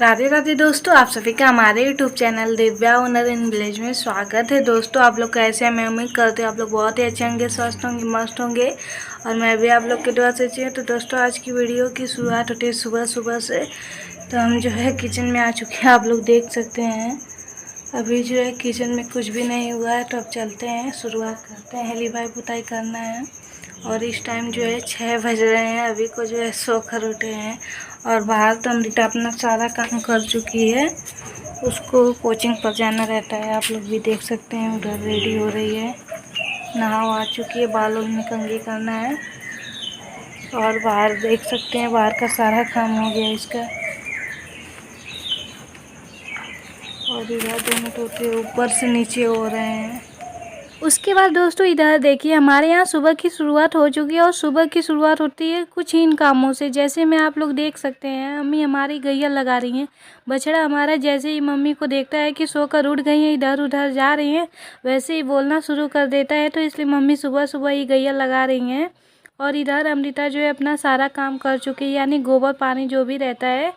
राधे राधे दोस्तों, आप सभी का हमारे YouTube channel Divya owner in village में स्वागत है। दोस्तों, आप लोग कैसे हैं? मैं उम्मीद करती हूँ आप लोग बहुत ही अच्छे होंगे, स्वस्थ होंगे, मस्त होंगे और मैं भी आप लोग की दुआ से अच्छी हूँ। तो दोस्तों, आज की वीडियो की शुरुआत होती है सुबह सुबह से। तो हम जो है किचन में आ चुके हैं, आप लोग देख सकते हैं। अभी जो है किचन में कुछ भी नहीं हुआ है, तो अब चलते हैं, शुरुआत करते हैं। लिपाई पुताई करना है और इस टाइम जो है 6 बज रहे हैं। अभी को जो है सोकर उठे हैं और बाहर तो अमृता अपना सारा काम कर चुकी है। उसको कोचिंग पर जाना रहता है, आप लोग भी देख सकते हैं। उधर रेडी हो रही है, नहा आ चुकी है, बालों में कंघी करना है और बाहर देख सकते हैं बाहर का सारा काम हो गया इसका। और इधर दोनों तोते ऊपर से नीचे हो रहे हैं। उसके बाद दोस्तों इधर देखिए, हमारे यहाँ सुबह की शुरुआत हो चुकी है और सुबह की शुरुआत होती है कुछ इन कामों से। जैसे में आप लोग देख सकते हैं, अम्मी हमारी गैया लगा रही हैं। बछड़ा हमारा जैसे ही मम्मी को देखता है कि सोकर उठ गई हैं, इधर उधर जा रही हैं, वैसे ही बोलना शुरू कर देता है। तो इसलिए मम्मी सुबह सुबह ही गैया लगा रही हैं। और इधर अमृता जो है अपना सारा काम कर चुकी है, यानी गोबर पानी जो भी रहता है।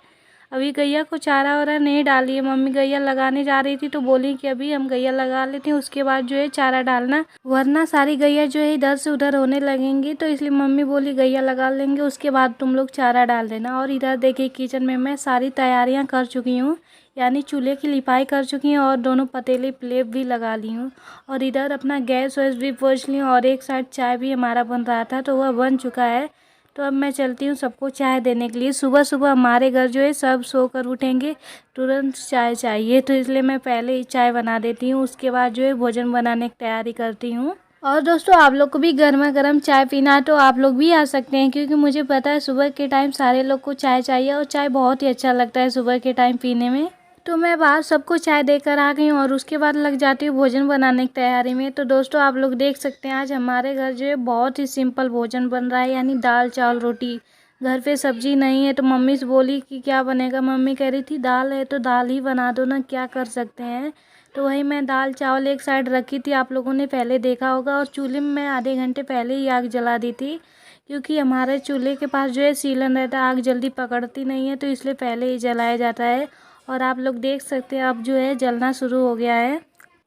अभी गैया को चारा वारा नहीं डाली है, मम्मी गैया लगाने जा रही थी तो बोली कि अभी हम गैया लगा लेते हैं, उसके बाद जो है चारा डालना, वरना सारी गैया जो है इधर से उधर होने लगेंगी। तो इसलिए मम्मी बोली गैया लगा लेंगे, उसके बाद तुम लोग चारा डाल देना। और इधर देखिए किचन में मैं सारी तैयारियां कर चुकी हूँ, यानी चूल्हे की लिपाई कर चुकी हूँ और दोनों पतीले प्लेट भी लगा ली हूँ। और इधर अपना गैस वैस भी पोंछ ली और एक साइड चाय भी हमारा बन रहा था तो वह बन चुका है। तो अब मैं चलती हूँ सबको चाय देने के लिए। सुबह सुबह हमारे घर जो है सब सोकर उठेंगे, तुरंत चाय चाहिए, तो इसलिए मैं पहले ही चाय बना देती हूँ, उसके बाद जो है भोजन बनाने की तैयारी करती हूँ। और दोस्तों, आप लोग को भी गर्मा गर्म चाय पीना है तो आप लोग भी आ सकते हैं, क्योंकि मुझे पता है सुबह के टाइम सारे लोग को चाय चाहिए और चाय बहुत ही अच्छा लगता है सुबह के टाइम पीने में। तो मैं बाहर सबको चाय देकर आ गई हूँ और उसके बाद लग जाती हूँ भोजन बनाने की तैयारी में। तो दोस्तों, आप लोग देख सकते हैं आज हमारे घर जो है बहुत ही सिंपल भोजन बन रहा है, यानी दाल चावल रोटी। घर पे सब्जी नहीं है तो मम्मी से बोली कि क्या बनेगा। मम्मी कह रही थी दाल है तो दाल ही बना दो ना, क्या कर सकते हैं। तो वही मैं दाल चावल एक साइड रखी थी, आप लोगों ने पहले देखा होगा। और चूल्हे में मैं आधे घंटे पहले ही आग जला दी थी, क्योंकि हमारे चूल्हे के पास जो है सीलन रहता है, आग जल्दी पकड़ती नहीं है, तो इसलिए पहले ही जलाया जाता है। और आप लोग देख सकते हैं अब जो है जलना शुरू हो गया है।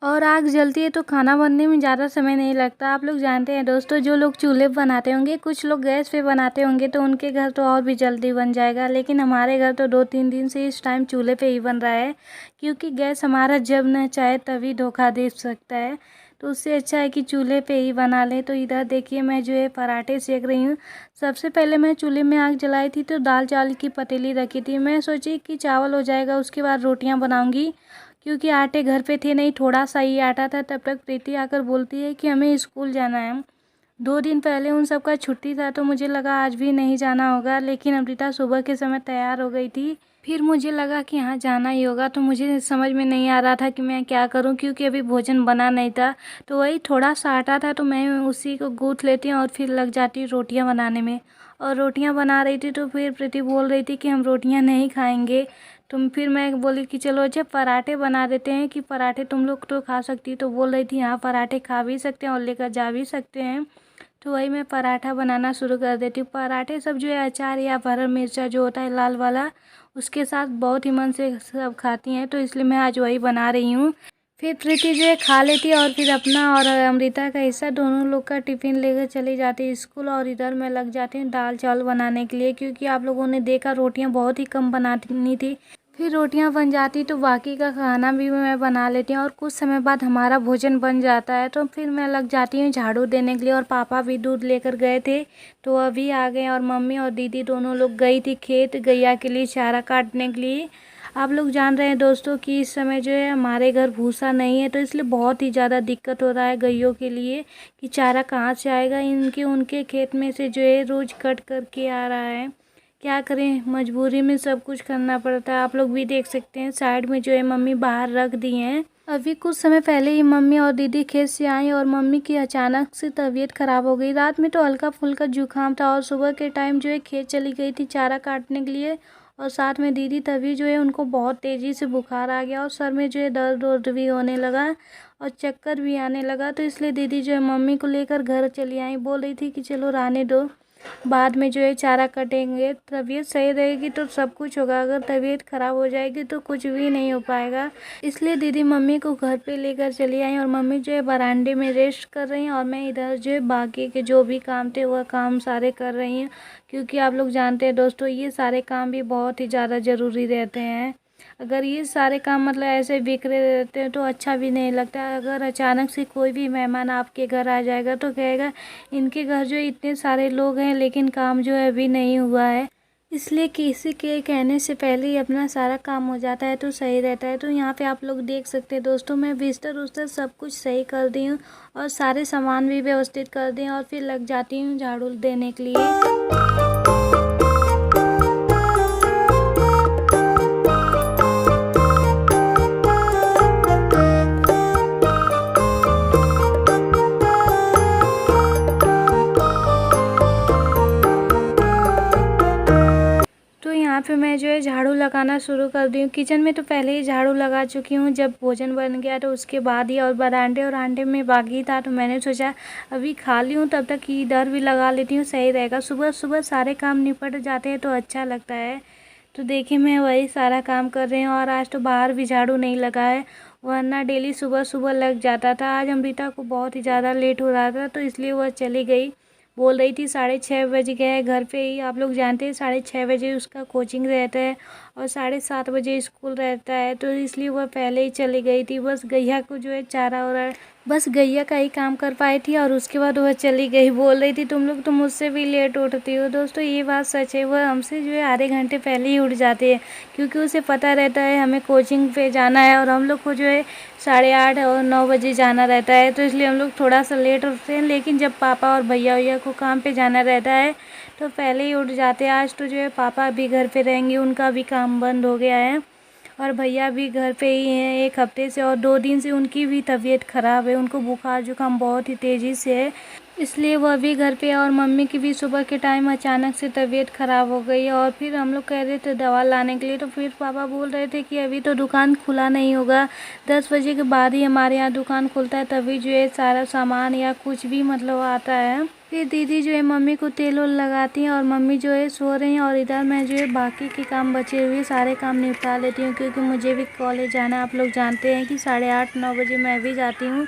और आग जलती है तो खाना बनने में ज़्यादा समय नहीं लगता। आप लोग जानते हैं दोस्तों, जो लोग चूल्हे पर बनाते होंगे, कुछ लोग गैस पे बनाते होंगे, तो उनके घर तो और भी जल्दी बन जाएगा। लेकिन हमारे घर तो 2-3 दिन से इस टाइम चूल्हे पे ही बन रहा है, क्योंकि गैस हमारा जब न चाहे तभी धोखा दे सकता है। तो उससे अच्छा है कि चूल्हे पे ही बना लें। तो इधर देखिए मैं जो है पराठे सेक रही हूँ। सबसे पहले मैं चूल्हे में आग जलाई थी तो दाल चावल की पतीली रखी थी। मैं सोची कि चावल हो जाएगा, उसके बाद रोटियां बनाऊंगी, क्योंकि आटे घर पे थे नहीं, थोड़ा सा ही आटा था। तब तक प्रीति आकर बोलती है कि हमें स्कूल जाना है। 2 दिन पहले उन सबका छुट्टी था तो मुझे लगा आज भी नहीं जाना होगा, लेकिन अमृता सुबह के समय तैयार हो गई थी। फिर मुझे लगा कि हाँ जाना ही होगा, तो मुझे समझ में नहीं आ रहा था कि मैं क्या करूं, क्योंकि अभी भोजन बना नहीं था। तो वही थोड़ा सा आटा था तो मैं उसी को गूँथ लेती हूँ और फिर लग जाती हूँ रोटियां बनाने में। और रोटियां बना रही थी तो फिर प्रीति बोल रही थी कि हम रोटियां नहीं खाएंगे। तो फिर मैं बोली कि चलो अच्छा पराठे बना देते हैं, कि पराठे तुम लोग तो खा सकती। तो बोल रही थी हाँ पराठे खा भी सकते हैं और लेकर जा भी सकते हैं। तो वही मैं पराठा बनाना शुरू कर देती हूँ। पराठे सब जो है अचार या हरा मिर्चा जो होता है लाल वाला, उसके साथ बहुत ही मन से सब खाती हैं, तो इसलिए मैं आज वही बना रही हूँ। फिर प्रीति जो है खा लेती है और फिर अपना और अमृता का हिस्सा दोनों लोग का टिफ़िन लेकर चली जाती है स्कूल। और इधर मैं लग जाती हूँ दाल चावल बनाने के लिए, क्योंकि आप लोगों ने देखा रोटियाँ बहुत ही कम बनानी थी। फिर रोटियां बन जाती तो बाकी का खाना भी मैं बना लेती हूँ और कुछ समय बाद हमारा भोजन बन जाता है। तो फिर मैं लग जाती हूँ झाड़ू देने के लिए। और पापा भी दूध लेकर गए थे तो अभी आ गए, और मम्मी और दीदी दोनों लोग गई थी खेत गैया के लिए चारा काटने के लिए। आप लोग जान रहे हैं दोस्तों कि इस समय जो है हमारे घर भूसा नहीं है, तो इसलिए बहुत ही ज़्यादा दिक्कत हो रहा है गैयों के लिए कि चारा कहाँ से आएगा। इनके उनके खेत में से जो है रोज़ कट करके आ रहा है, क्या करें, मजबूरी में सब कुछ करना पड़ता है। आप लोग भी देख सकते हैं साइड में जो है मम्मी बाहर रख दी हैं। अभी कुछ समय पहले ही मम्मी और दीदी खेत से आई और मम्मी की अचानक से तबीयत खराब हो गई। रात में तो हल्का फुल्का जुकाम था और सुबह के टाइम जो है खेत चली गई थी चारा काटने के लिए। और साथ में दीदी, तभी जो है उनको बहुत तेज़ी से बुखार आ गया और सर में जो है दर्द वर्द भी होने लगा और चक्कर भी आने लगा। तो इसलिए दीदी जो है मम्मी को लेकर घर चली आई, बोल रही थी कि चलो रहने दो। बाद में जो है चारा कटेंगे। तबीयत सही रहेगी तो सब कुछ होगा, अगर तबीयत ख़राब हो जाएगी तो कुछ भी नहीं हो पाएगा। इसलिए दीदी मम्मी को घर पे लेकर चली आई और मम्मी जो है बरामदे में रेस्ट कर रही हैं और मैं इधर जो है बाकी के जो भी काम थे वह काम सारे कर रही हूँ, क्योंकि आप लोग जानते हैं दोस्तों ये सारे काम भी बहुत ही ज़्यादा ज़रूरी रहते हैं। अगर ये सारे काम मतलब ऐसे बिखरे रहते हैं तो अच्छा भी नहीं लगता। अगर अचानक से कोई भी मेहमान आपके घर आ जाएगा तो कहेगा इनके घर जो इतने सारे लोग हैं लेकिन काम जो है अभी नहीं हुआ है। इसलिए किसी के कहने से पहले ही अपना सारा काम हो जाता है तो सही रहता है। तो यहाँ पे आप लोग देख सकते हैं दोस्तों, मैं बिस्तर उस्तर सब कुछ सही कर दी हूँ और सारे सामान भी व्यवस्थित कर दिए और फिर लग जाती हूँ झाड़ू देने के लिए। तो यहाँ पे मैं जो है झाड़ू लगाना शुरू कर दी हूँ। किचन में तो पहले ही झाड़ू लगा चुकी हूँ जब भोजन बन गया तो उसके बाद ही, और बरामदे और आंटे में बाकी था तो मैंने सोचा अभी खा ली हूँ तब तक इधर भी लगा लेती हूँ, सही रहेगा। सुबह सुबह सारे काम निपट जाते हैं तो अच्छा लगता है। तो देखिए मैं वही सारा काम कर रही हूँ और आज तो बाहर भी झाड़ू नहीं लगा है, वरना डेली सुबह सुबह लग जाता था। आज अमृता को बहुत ही ज़्यादा लेट हो रहा था तो इसलिए वह चली गई। बोल रही थी 6:30 बज गए हैं घर पे ही, आप लोग जानते हैं 6:30 बजे उसका कोचिंग रहता है और 7:30 बजे स्कूल रहता है, तो इसलिए वह पहले ही चली गई थी। बस गैया को जो है चारा और बस गैया का ही काम कर पाई थी और उसके बाद वह चली गई। बोल रही थी तुम लोग तो मुझसे भी लेट उठती हो। दोस्तों ये बात सच है, वह हमसे जो है आधे घंटे पहले ही उठ जाती है, क्योंकि उसे पता रहता है हमें कोचिंग पे जाना है और हम लोग को जो है 8:30 और 9 बजे जाना रहता है, तो इसलिए हम लोग थोड़ा सा लेट उठते हैं। लेकिन जब पापा और भैया को काम पे जाना रहता है तो पहले ही उठ जाते हैं। आज तो जो है पापा भी घर पे रहेंगे, उनका भी काम बंद हो गया है और भैया भी घर पे ही हैं 1 हफ्ते से, और 2 दिन से उनकी भी तबीयत ख़राब है, उनको बुखार जुकाम बहुत ही तेज़ी से है, इसलिए वह भी घर पे है। और मम्मी की भी सुबह के टाइम अचानक से तबीयत ख़राब हो गई और फिर हम लोग कह रहे थे दवा लाने के लिए, तो फिर पापा बोल रहे थे कि अभी तो दुकान खुला नहीं होगा, 10 बजे के बाद ही हमारे यहाँ दुकान खुलता है, तभी जो है सारा सामान या कुछ भी मतलब आता है। फिर दीदी जो है मम्मी को तेल वोल लगाती हैं और मम्मी जो है सो रही हैं और इधर मैं जो है बाकी के काम बचे हुए सारे काम निपटा लेती हूँ, क्योंकि मुझे भी कॉलेज जाना है। आप लोग जानते हैं कि 8:30-9 बजे मैं भी जाती हूँ,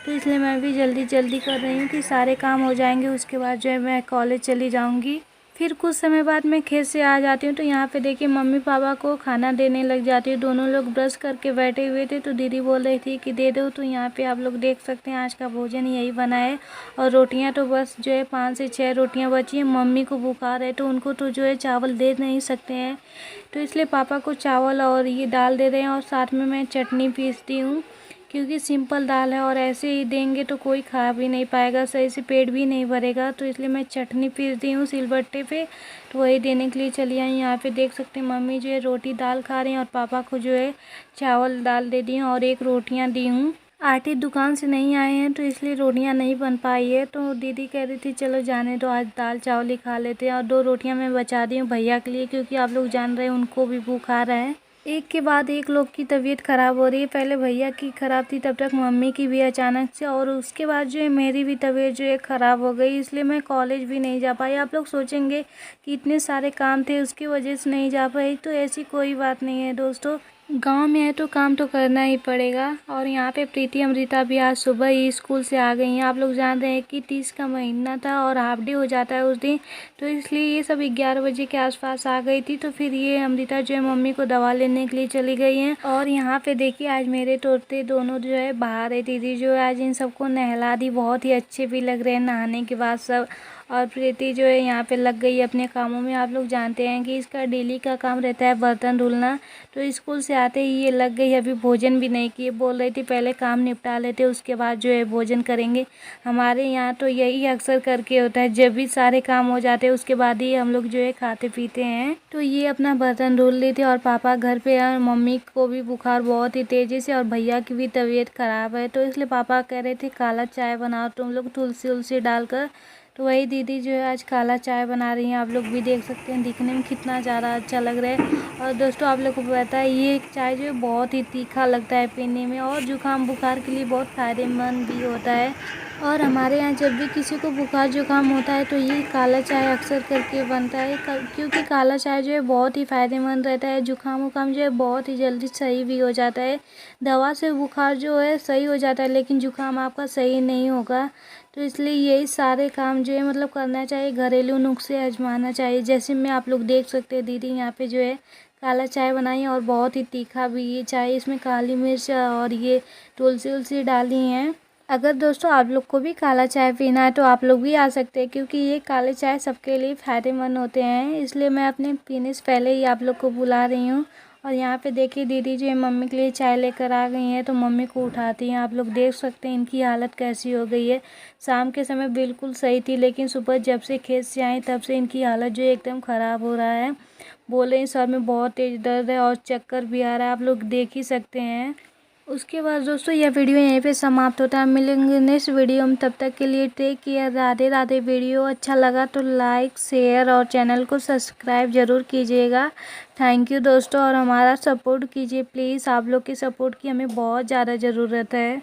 तो इसलिए मैं भी जल्दी जल्दी कर रही हूँ कि सारे काम हो जाएंगे, उसके बाद जो है मैं कॉलेज चली जाऊँगी। फिर कुछ समय बाद मैं खेत से आ जाती हूँ, तो यहाँ पे देखिए मम्मी पापा को खाना देने लग जाती हूँ। दोनों लोग ब्रश करके बैठे हुए थे तो दीदी बोल रही थी कि दे दो, तो यहाँ पे आप लोग देख सकते हैं आज का भोजन यही बना है। और रोटियाँ तो बस जो है 5 से 6 रोटियाँ बची हैं। मम्मी को बुखार है तो उनको तो जो है चावल दे नहीं सकते हैं, तो इसलिए पापा को चावल और ये दाल दे रहे हैं और साथ में मैं चटनी पीसती हूँ, क्योंकि सिंपल दाल है और ऐसे ही देंगे तो कोई खा भी नहीं पाएगा, सही से पेट भी नहीं भरेगा, तो इसलिए मैं चटनी पीस दी हूँ सिलबट्टे पे, तो वही देने के लिए चली आई। यहाँ पे देख सकते हैं मम्मी जो है रोटी दाल खा रही हैं और पापा को जो है चावल दाल दे दी हूँ और 1 रोटियाँ दी हूँ। आटे दुकान से नहीं आए हैं तो इसलिए रोटियां नहीं बन पाई है, तो दीदी कह रही थी चलो जाने दो आज दाल चावल ही खा लेते हैं, और 2 रोटियां मैं बचा दी हूँ भैया के लिए, क्योंकि आप लोग जान रहे हैं उनको भी बुखार है। एक के बाद एक लोग की तबीयत ख़राब हो रही है, पहले भैया की ख़राब थी, तब तक मम्मी की भी अचानक से, और उसके बाद जो है मेरी भी तबीयत जो है ख़राब हो गई, इसलिए मैं कॉलेज भी नहीं जा पाई। आप लोग सोचेंगे कि इतने सारे काम थे उसकी वजह से नहीं जा पाई, तो ऐसी कोई बात नहीं है दोस्तों, गांव में है तो काम तो करना ही पड़ेगा। और यहाँ पे प्रीति अमृता भी आज सुबह ही स्कूल से आ गई हैं। आप लोग जान रहे हैं कि 30 का महीना था और हाफ डे हो जाता है उस दिन, तो इसलिए ये सब 11 बजे के आसपास आ गई थी। तो फिर ये अमृता जो है मम्मी को दवा लेने के लिए चली गई हैं। और यहाँ पे देखिए आज मेरे तोते दोनों जो है बाहर है, दीदी जो है आज इन सबको नहला दी, बहुत ही अच्छे भी लग रहे हैं नहाने के बाद सब। और प्रीति जो है यहाँ पे लग गई अपने कामों में। आप लोग जानते हैं कि इसका डेली का काम रहता है बर्तन धुलना, तो स्कूल से आते ही ये लग गई, अभी भोजन भी नहीं किए, बोल रही थी पहले काम निपटा लेते उसके बाद जो है भोजन करेंगे। हमारे यहाँ तो यही अक्सर करके होता है, जब भी सारे काम हो जाते हैं उसके बाद ही हम लोग जो है खाते पीते हैं। तो ये अपना बर्तन धुल ली थी और पापा घर पे है और मम्मी को भी बुखार बहुत ही तेज़ी से और भैया की भी तबीयत ख़राब है, तो इसलिए पापा कह रहे थे काला चाय बनाओ तुम लोग तुलसी उलसी डालकर, तो वही दीदी जो है आज काला चाय बना रही हैं। आप लोग भी देख सकते हैं दिखने में कितना ज़्यादा अच्छा लग रहा है। और दोस्तों आप लोग को पता है ये चाय जो है बहुत ही तीखा लगता है पीने में, और जुकाम बुखार के लिए बहुत फ़ायदेमंद भी होता है। और हमारे यहाँ जब भी किसी को बुखार जुकाम होता है तो ये काला चाय अक्सर करके बनता है, क्योंकि काला चाय जो है बहुत ही फ़ायदेमंद रहता है। जुकाम वुकाम जो है बहुत ही जल्दी सही भी हो जाता है। दवा से बुखार जो है सही हो जाता है, लेकिन जुकाम आपका सही नहीं होगा। तो इसलिए यही सारे काम जो है मतलब करना चाहिए, घरेलू नुस्खे आजमाना चाहिए। जैसे मैं आप लोग देख सकते हैं दीदी यहाँ पे जो है काला चाय बनाई है, और बहुत ही तीखा भी ये चाय, इसमें काली मिर्च और ये तुलसी उलसी डाली हैं। अगर दोस्तों आप लोग को भी काला चाय पीना है तो आप लोग भी आ सकते हैं, क्योंकि ये काले चाय सबके लिए फ़ायदेमंद होते हैं। इसलिए मैं अपने पीने से पहले ही आप लोग को बुला रही हूँ। और यहाँ पे देखिए दीदी जो है मम्मी के लिए चाय लेकर आ गई हैं, तो मम्मी को उठाती हैं। आप लोग देख सकते हैं इनकी हालत कैसी हो गई है। शाम के समय बिल्कुल सही थी, लेकिन सुबह जब से खेत से आई तब से इनकी हालत जो है एकदम ख़राब हो रहा है। बोल रही सर में बहुत तेज़ दर्द है और चक्कर भी आ रहा है, आप लोग देख ही सकते हैं। उसके बाद दोस्तों यह वीडियो यहीं पे समाप्त होता है। मिलेंगे नेक्स्ट वीडियो में, तब तक के लिए take care. Radhe Radhe. Video अच्छा लगा तो लाइक शेयर और चैनल को सब्सक्राइब ज़रूर कीजिएगा। थैंक यू दोस्तों, और हमारा सपोर्ट कीजिए प्लीज़। आप लोग की सपोर्ट की हमें बहुत ज़्यादा ज़रूरत है।